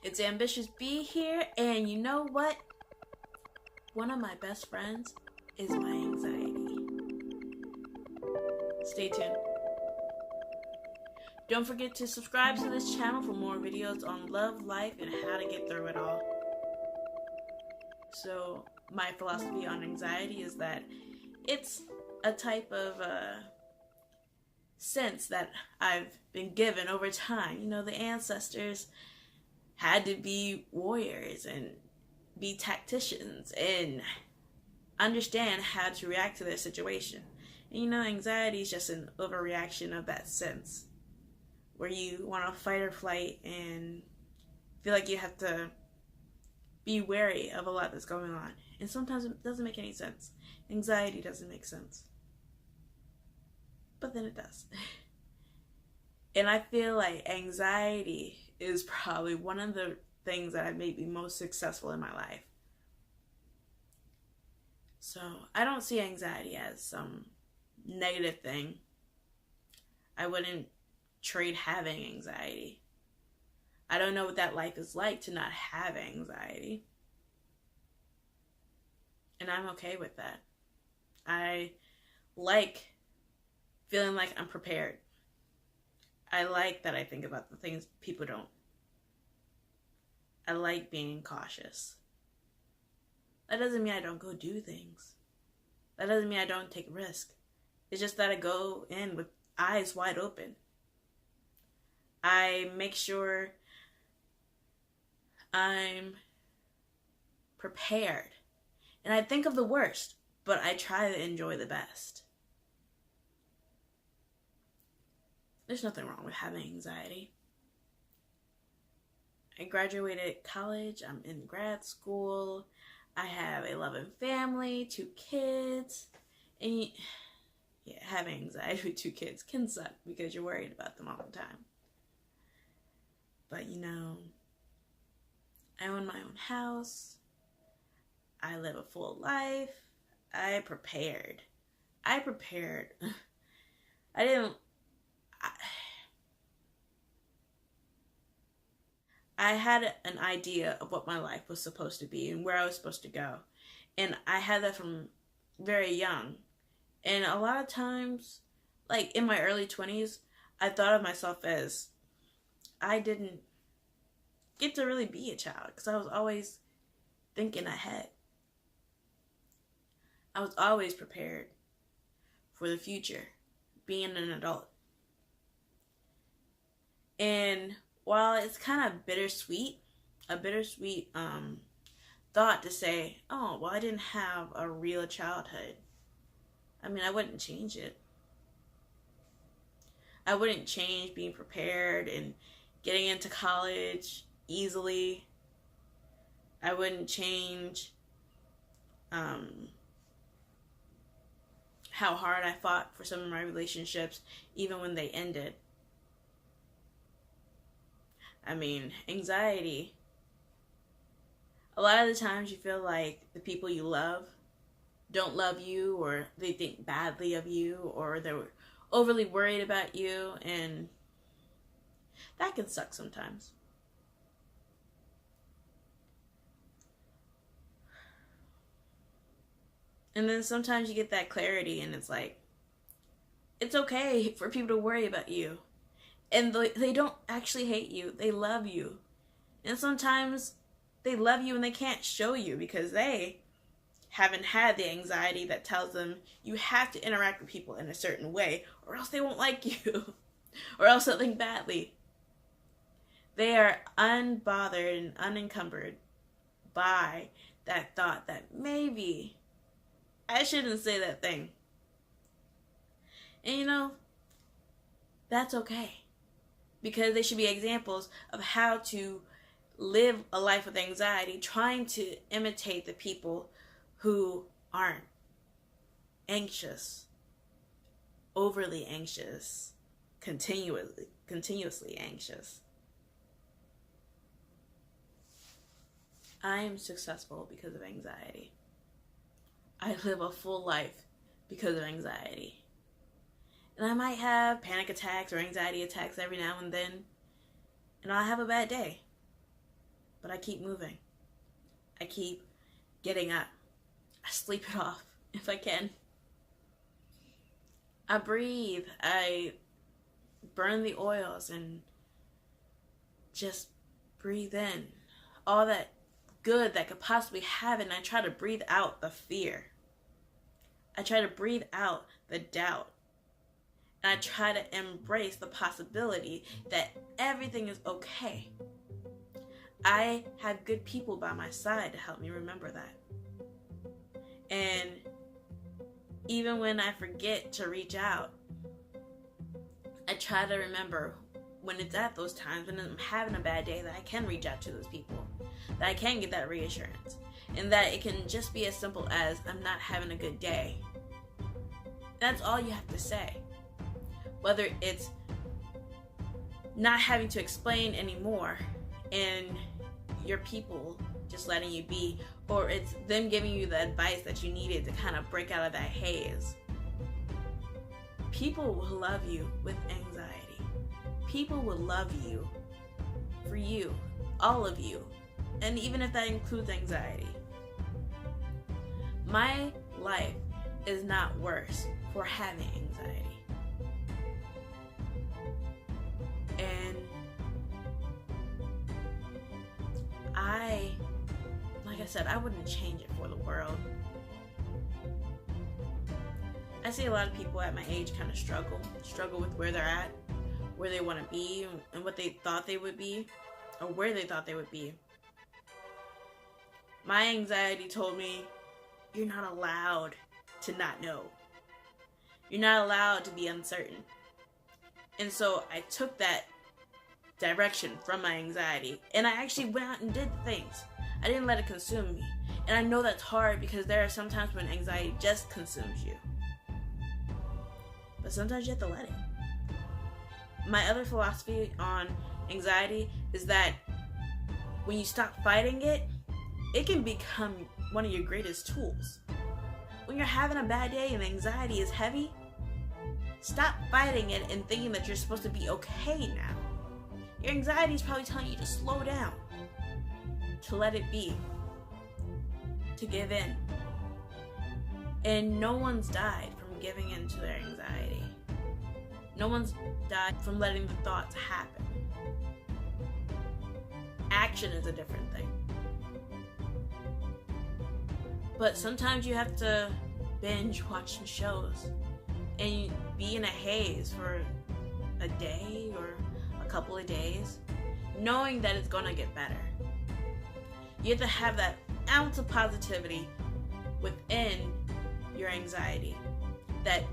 It's Ambitious B here, and you know what? One of my best friends is my anxiety. Stay tuned. Don't forget to subscribe to this channel for more videos on love, life, and how to get through it all. So, my philosophy on anxiety is that it's a type of sense that I've been given over time. You know, the ancestors had to be warriors and be tacticians and understand how to react to their situation. And you know, anxiety is just an overreaction of that sense where you want to fight or flight and feel like you have to be wary of a lot that's going on. And sometimes it doesn't make any sense. Anxiety doesn't make sense. But then it does. And I feel like anxiety is probably one of the things that have made me most successful in my life. So I don't see anxiety as some negative thing. I wouldn't trade having anxiety. I don't know what that life is like to not have anxiety. And I'm okay with that. I like feeling like I'm prepared. I like that I think about the things people don't. I like being cautious. That doesn't mean I don't go do things. That doesn't mean I don't take risk. It's just that I go in with eyes wide open. I make sure I'm prepared. And I think of the worst, but I try to enjoy the best. There's nothing wrong with having anxiety. I graduated college, I'm in grad school, I have a loving family, 2 kids, and having anxiety with 2 kids can suck because you're worried about them all the time. But you know, I own my own house, I live a full life, I prepared. I had an idea of what my life was supposed to be and where I was supposed to go. And I had that from very young. And a lot of times, like in my early 20s, I thought of myself as I didn't get to really be a child because I was always thinking ahead. I was always prepared for the future, being an adult. And while it's kind of a bittersweet thought to say, oh, well, I didn't have a real childhood. I mean, I wouldn't change it. I wouldn't change being prepared and getting into college easily. I wouldn't change how hard I fought for some of my relationships, even when they ended. I mean, anxiety. A lot of the times you feel like the people you love don't love you, or they think badly of you, or they're overly worried about you, and that can suck sometimes. And then sometimes you get that clarity and it's like, it's okay for people to worry about you. And they don't actually hate you. They love you. And sometimes they love you and they can't show you because they haven't had the anxiety that tells them you have to interact with people in a certain way or else they won't like you or else they'll think badly. They are unbothered and unencumbered by that thought that maybe I shouldn't say that thing. And you know, that's okay. Because they should be examples of how to live a life with anxiety, trying to imitate the people who aren't anxious, overly anxious, continuously anxious. I am successful because of anxiety. I live a full life because of anxiety. And I might have panic attacks or anxiety attacks every now and then. And I'll have a bad day. but I keep moving. I keep getting up. I sleep it off if I can. I breathe. I burn the oils and just breathe in all that good that could possibly happen. I try to breathe out the fear. I try to breathe out the doubt. And I try to embrace the possibility that everything is okay. I have good people by my side to help me remember that. And even when I forget to reach out, I try to remember when it's at those times when I'm having a bad day that I can reach out to those people, that I can get that reassurance, and that it can just be as simple as, I'm not having a good day. That's all you have to say. Whether it's not having to explain anymore and your people just letting you be, or it's them giving you the advice that you needed to kind of break out of that haze. People will love you with anxiety. People will love you for you, all of you, and even if that includes anxiety. My life is not worse for having anxiety. And like I said, I wouldn't change it for the world. I see a lot of people at my age kind of struggle with where they're at, where they want to be, and what they thought they would be, or where they thought they would be. My anxiety told me, you're not allowed to not know. You're not allowed to be uncertain. And so I took that direction from my anxiety, and I actually went out and did things. I didn't let it consume me. And I know that's hard because there are some times when anxiety just consumes you. But sometimes you have to let it. My other philosophy on anxiety is that when you stop fighting it, it can become one of your greatest tools. When you're having a bad day and anxiety is heavy, stop fighting it and thinking that you're supposed to be okay now. Your anxiety is probably telling you to slow down, to let it be, to give in. And no one's died from giving in to their anxiety. No one's died from letting the thoughts happen. Action is a different thing. But sometimes you have to binge watch some shows and be in a haze for a day or a couple of days, knowing that it's going to get better. You have to have that ounce of positivity within your anxiety, that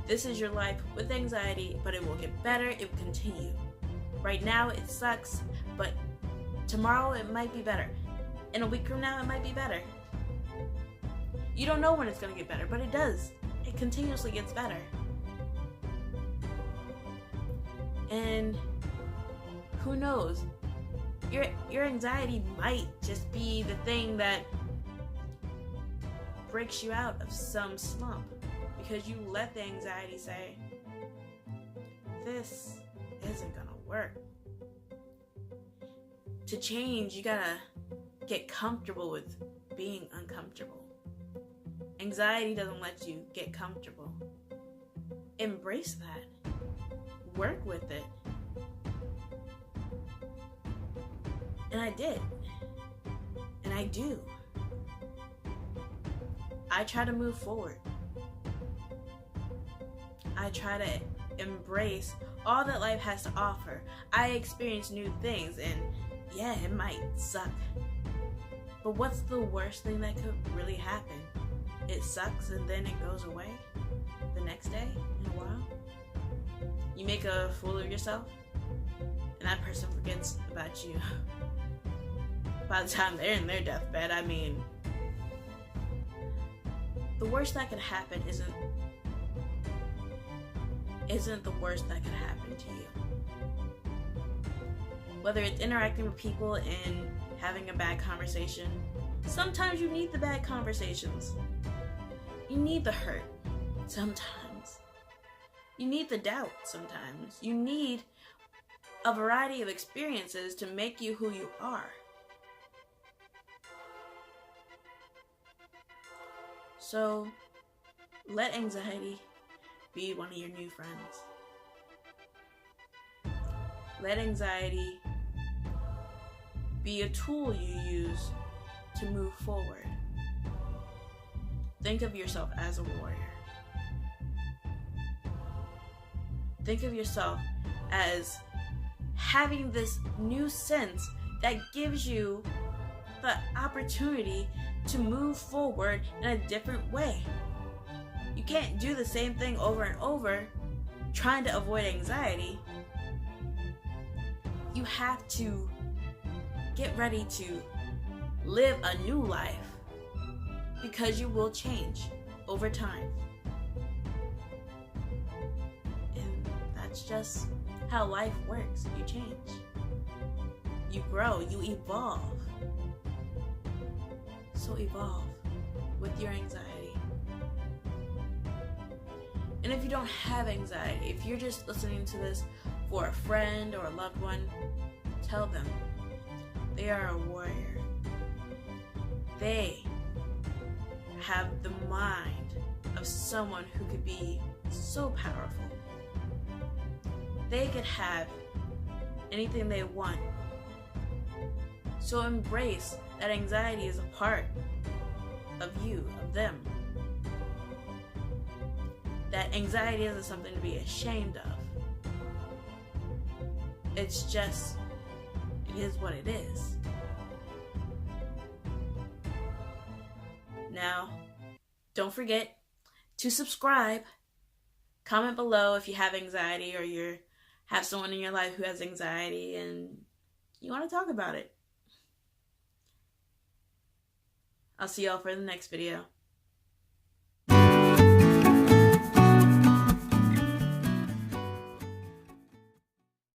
this is your life with anxiety, but it will get better, it will continue. Right now it sucks, but tomorrow it might be better. In a week from now it might be better. You don't know when it's going to get better, but it does. It continuously gets better. And who knows? Your anxiety might just be the thing that breaks you out of some slump, because you let the anxiety say, this isn't gonna work. To change, you gotta get comfortable with being uncomfortable. Anxiety doesn't let you get comfortable. Embrace that. Work with it. And I did. And I do. I try to move forward. I try to embrace all that life has to offer. I experience new things, and yeah, it might suck. But what's the worst thing that could really happen? It sucks and then it goes away the next day in a while. You make a fool of yourself, and that person forgets about you. By the time they're in their deathbed, I mean, the worst that could happen isn't the worst that could happen to you. Whether it's interacting with people and having a bad conversation, sometimes you need the bad conversations. You need the hurt sometimes. You need the doubt sometimes. You need a variety of experiences to make you who you are. So let anxiety be one of your new friends. Let anxiety be a tool you use to move forward. Think of yourself as a warrior. Think of yourself as having this new sense that gives you the opportunity to move forward in a different way. You can't do the same thing over and over trying to avoid anxiety. You have to get ready to live a new life, because you will change over time. And that's just how life works. You change. You grow. You evolve. So evolve with your anxiety. And if you don't have anxiety, if you're just listening to this for a friend or a loved one, tell them they are a warrior. They have the mind of someone who could be so powerful. They could have anything they want. So embrace that anxiety is a part of you, of them. That anxiety isn't something to be ashamed of. It's just, it is what it is. Now, don't forget to subscribe. Comment below if you have anxiety or you have someone in your life who has anxiety and you want to talk about it. I'll see y'all for the next video.